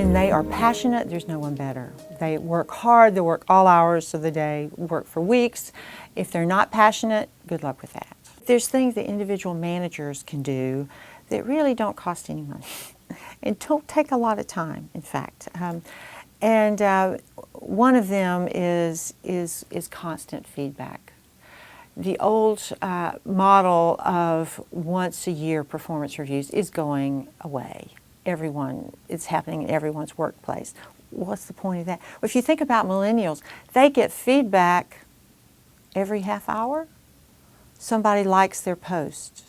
When they are passionate, there's no one better. They work hard, they work all hours of the day, work for weeks. If they're not passionate, good luck with that. There's things that individual managers can do that really don't cost any money and don't take a lot of time, in fact. One of them is constant feedback. The old model of once a year performance reviews is going away. It's happening in everyone's workplace. What's the point of that? Well, if you think about millennials, they get feedback every half hour. Somebody likes their post.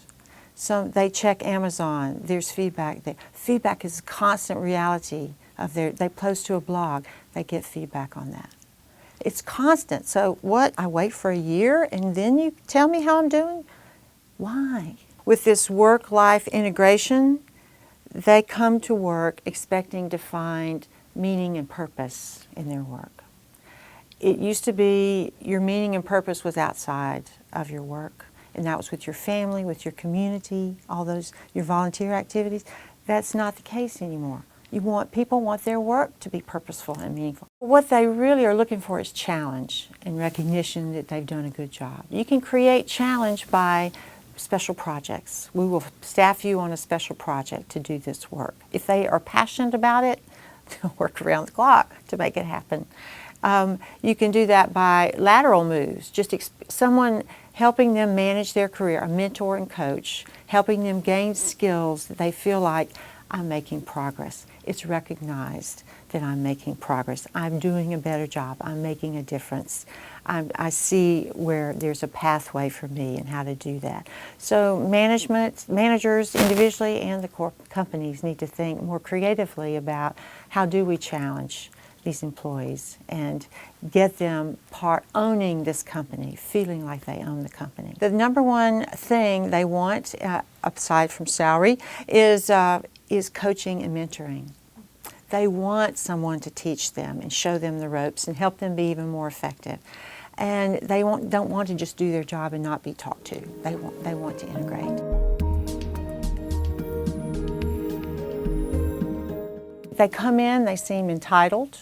They check Amazon, there's feedback there. Feedback is a constant reality of they post to a blog, they get feedback on that. It's constant. So what, I wait for a year and then you tell me how I'm doing? Why? With this work-life integration, they come to work expecting to find meaning and purpose in their work. It used to be your meaning and purpose was outside of your work, and that was with your family, with your community, all those, your volunteer activities. That's not the case anymore. People want their work to be purposeful and meaningful. What they really are looking for is challenge and recognition that they've done a good job. You can create challenge by special projects. We will staff you on a special project to do this work. If they are passionate about it, they'll work around the clock to make it happen. You can do that by lateral moves, just someone helping them manage their career, a mentor and coach, helping them gain skills that they feel like, I'm making progress. It's recognized that I'm making progress. I'm doing a better job. I'm making a difference. I see where there's a pathway for me and how to do that. So managers individually and the corporate companies need to think more creatively about how do we challenge these employees and get them owning this company, feeling like they own the company. The number one thing they want, aside from salary, is coaching and mentoring. They want someone to teach them and show them the ropes and help them be even more effective. And they don't want to just do their job and not be talked to. They want to integrate. They come in, they seem entitled,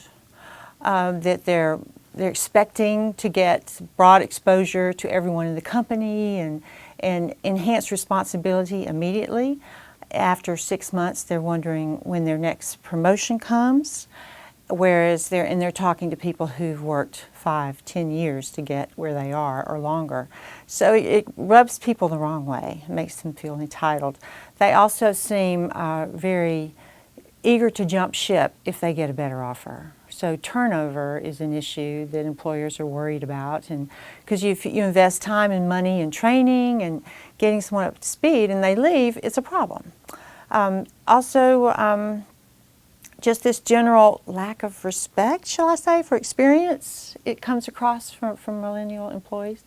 that they're expecting to get broad exposure to everyone in the company and enhanced responsibility immediately. After 6 months, they're wondering when their next promotion comes, whereas they're talking to people who've worked 5, 10 years to get where they are or longer. So it rubs people the wrong way, it makes them feel entitled. They also seem very eager to jump ship if they get a better offer. So turnover is an issue that employers are worried about, and because you invest time and money and training and getting someone up to speed and they leave, it's a problem. Just this general lack of respect, shall I say, for experience, it comes across from millennial employees.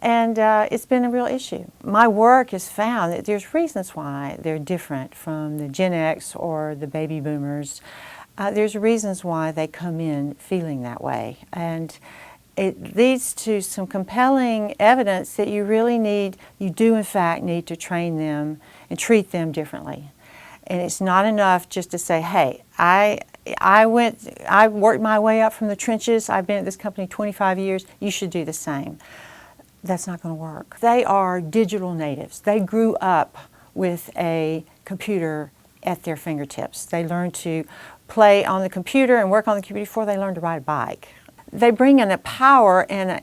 And it's been a real issue. My work has found that there's reasons why they're different from the Gen X or the baby boomers. There's reasons why they come in feeling that way. And it leads to some compelling evidence that you do in fact need to train them and treat them differently. And it's not enough just to say, hey, I worked my way up from the trenches, I've been at this company 25 years, you should do the same. That's not going to work. They are digital natives. They grew up with a computer at their fingertips. They learned to play on the computer and work on the computer before they learned to ride a bike. They bring in a power and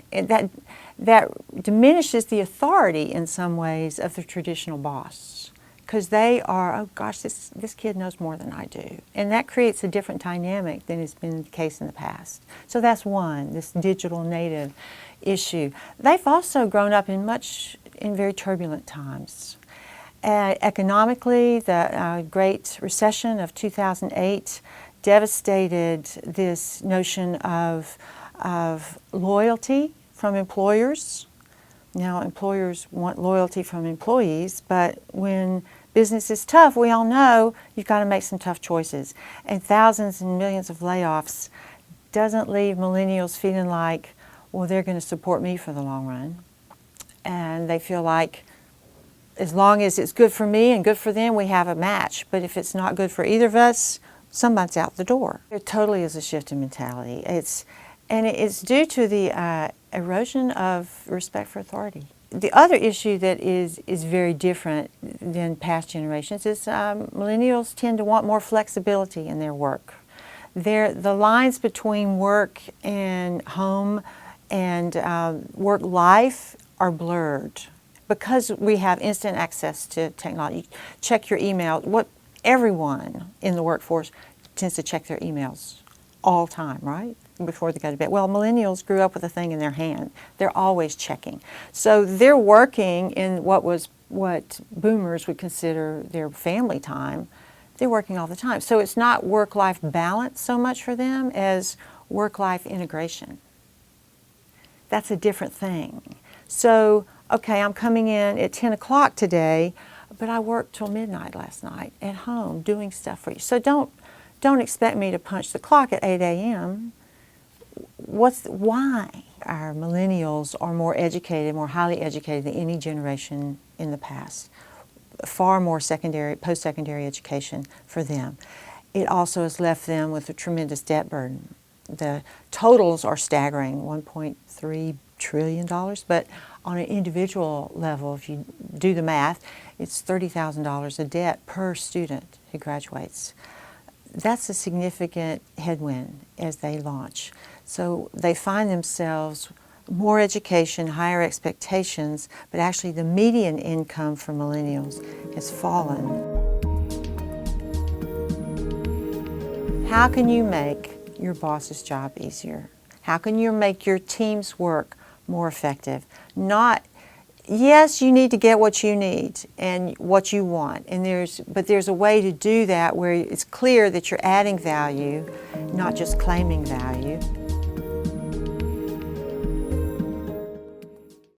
that diminishes the authority in some ways of the traditional boss. Because they are, oh gosh, this kid knows more than I do. And that creates a different dynamic than has been the case in the past. So that's one, this digital native issue. They've also grown up in very turbulent times. Economically, the Great Recession of 2008 devastated this notion of loyalty from employers. Now, employers want loyalty from employees, but when business is tough, we all know you've got to make some tough choices. And thousands and millions of layoffs doesn't leave millennials feeling like, well, they're going to support me for the long run. And they feel like as long as it's good for me and good for them, we have a match. But if it's not good for either of us, some months out the door. It totally is a shift in mentality. It's due to the erosion of respect for authority. The other issue that is very different than past generations is millennials tend to want more flexibility in their work. The lines between work and home and work life are blurred because we have instant access to technology. Check your email. Everyone in the workforce tends to check their emails all the time, right? Before they go to bed. Well, millennials grew up with a thing in their hand. They're always checking. So they're working in what boomers would consider their family time. They're working all the time. So it's not work-life balance so much for them as work-life integration. That's a different thing. So, okay, I'm coming in at 10 o'clock today, but I worked till midnight last night at home doing stuff for you. So don't expect me to punch the clock at 8 a.m. Why? Our millennials are more educated, more highly educated than any generation in the past. Far more post-secondary education for them. It also has left them with a tremendous debt burden. The totals are staggering, $1.3 trillion, but on an individual level, if you do the math, it's $30,000 of debt per student who graduates. That's a significant headwind as they launch. So they find themselves more education, higher expectations, but actually the median income for millennials has fallen. How can you make your boss's job easier? How can you make your team's work more effective? Yes, you need to get what you need and what you want, but there's a way to do that where it's clear that you're adding value, not just claiming value.